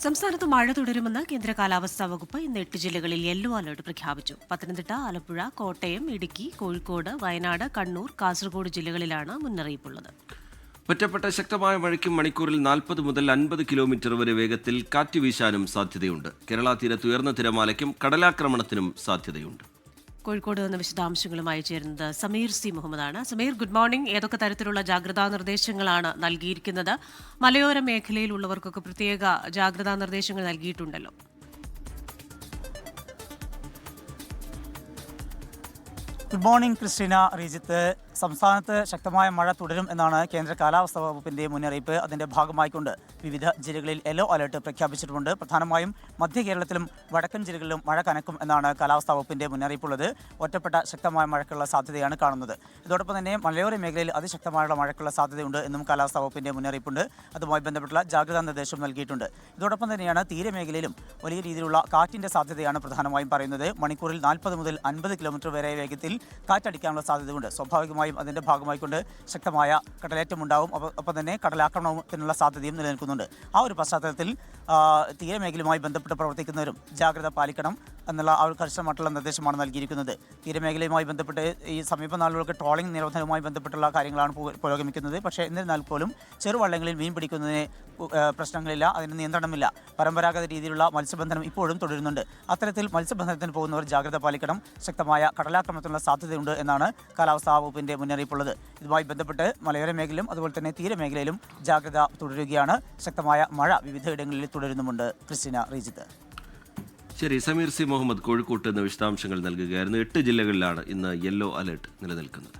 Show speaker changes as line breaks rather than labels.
സംസ്ഥാനത്ത് മഴ തുടരുമെന്ന് കേന്ദ്ര കാലാവസ്ഥാ വകുപ്പ് ഇന്ന് 8 ജില്ലകളിൽ യെല്ലോ അലർട്ട് പ്രഖ്യാപിച്ചു. പത്തനംതിട്ട, ആലപ്പുഴ, കോട്ടയം, ഇടുക്കി, കോഴിക്കോട്, വയനാട്, കണ്ണൂർ, കാസർഗോഡ് ജില്ലകളിലാണ് മുന്നറിയിപ്പുള്ളത്.
ഒറ്റപ്പെട്ട ശക്തമായ മഴയ്ക്കും മണിക്കൂറിൽ 40 മുതൽ 50 കിലോമീറ്റർ വരെ വേഗത്തിൽ കാറ്റ് വീശാനും സാധ്യതയുണ്ട്. കേരള തീരത്ത് ഉയർന്ന തിരമാലയ്ക്കും കടലാക്രമണത്തിനും സാധ്യതയുണ്ട്.
കോഴിക്കോട് നിന്ന് വിശദാംശങ്ങളുമായി ചേരുന്നത് സമീർ സി മുഹമ്മദാണ്. Sameer, good morning. ഏതൊക്കെ തരത്തിലുള്ള ജാഗ്രതാ നിർദ്ദേശങ്ങളാണ് നൽകിയിരിക്കുന്നത്? മലയോര മേഖലയിലുള്ളവർക്കൊക്കെ പ്രത്യേക ജാഗ്രതാ നിർദ്ദേശങ്ങൾ നൽകിയിട്ടുണ്ടല്ലോ.
Good morning Christina, Rejith. സംസ്ഥാനത്ത് ശക്തമായ മഴ തുടരും എന്നാണ് കേന്ദ്ര കാലാവസ്ഥാ വകുപ്പിന്റെ മുന്നറിയിപ്പ്. അതിന്റെ ഭാഗമായിക്കൊണ്ട് വിവിധ ജില്ലകളിൽ യെല്ലോ അലർട്ട് പ്രഖ്യാപിച്ചിട്ടുണ്ട്. പ്രധാനമായും മധ്യ കേരളത്തിലും വടക്കൻ ജില്ലകളിലും മഴ കനക്കും എന്നാണ് കാലാവസ്ഥാ വകുപ്പിന്റെ മുന്നറിയിപ്പുള്ളത്. ഒറ്റപ്പെട്ട ശക്തമായ മഴയ്ക്കുള്ള സാധ്യതയാണ് കാണുന്നത്. ഇതോടൊപ്പം തന്നെ മലയോര മേഖലയിൽ അതിശക്തമായുള്ള മഴയ്ക്കുള്ള സാധ്യതയുണ്ട് എന്നും കാലാവസ്ഥാ വകുപ്പിന്റെ മുന്നറിയിപ്പുണ്ട്. അതുമായി ബന്ധപ്പെട്ടുള്ള ജാഗ്രതാ നിർദ്ദേശം നൽകിയിട്ടുണ്ട്. ഇതോടൊപ്പം തന്നെയാണ് തീരമേഖലയിലും വലിയ രീതിയിലുള്ള കാറ്റിന്റെ സാധ്യതയാണ് പ്രധാനമായും പറയുന്നത്. മണിക്കൂറിൽ 40 മുതൽ 50 കിലോമീറ്റർ വരെ വേഗത്തിൽ കാറ്റടിക്കാനുള്ള സാധ്യതയുണ്ട്. സ്വാഭാവികമായും അതിന്റെ ഭാഗമായിക്കൊണ്ട് ശക്തമായ കടലേറ്റമുണ്ടാവും. ഒപ്പം തന്നെ കടലാക്രമണത്തിനുള്ള സാധ്യതയും നിലനിൽക്കുന്നുണ്ട്. ആ ഒരു പശ്ചാത്തലത്തിൽ തീരമേഖലയുമായി ബന്ധപ്പെട്ട് പ്രവർത്തിക്കുന്നവരും ജാഗ്രത പാലിക്കണം എന്നുള്ള ആ ഒരു കർശനമായിട്ടുള്ള നിർദ്ദേശമാണ് നൽകിയിരിക്കുന്നത്. തീരമേഖലയുമായി ബന്ധപ്പെട്ട് ഈ സമീപ നാളുകൾക്ക് ട്രോളിംഗ് നിരോധനവുമായി ബന്ധപ്പെട്ടുള്ള കാര്യങ്ങളാണ് പുരോഗമിക്കുന്നത്. പക്ഷേ എന്നിരുന്നാൽ പോലും ചെറുവള്ളങ്ങളിൽ മീൻ പിടിക്കുന്നതിന് പ്രശ്നങ്ങളില്ല, അതിന് നിയന്ത്രണമില്ല. പരമ്പരാഗത രീതിയിലുള്ള മത്സ്യബന്ധനം ഇപ്പോഴും തുടരുന്നുണ്ട്. അത്തരത്തിൽ മത്സ്യബന്ധനത്തിന് പോകുന്നവർ ജാഗ്രത പാലിക്കണം. ശക്തമായ കടലാക്രമണത്തിനുള്ള സാധ്യതയുണ്ട് എന്നാണ് കാലാവസ്ഥാ വകുപ്പിന്റെ മുന്നറിയിപ്പുള്ളത്. ഇതുമായി ബന്ധപ്പെട്ട് മലയോര മേഖലയിലും അതുപോലെ തന്നെ തീരമേഖലയിലും ജാഗ്രത തുടരുകയാണ്. ശക്തമായ മഴ വിവിധയിടങ്ങളിൽ തുടരുന്നുമുണ്ട്. ക്രിസ്റ്റീന, റീജിത്ത്.
ശരി, സമീർ സി മുഹമ്മദ് കോഴിക്കോട്ട് നിന്ന് വിശദാംശങ്ങൾ നൽകുകയായിരുന്നു. 8 ജില്ലകളിലാണ് ഇന്ന് യെല്ലോ അലർട്ട് നിലനിൽക്കുന്നത്.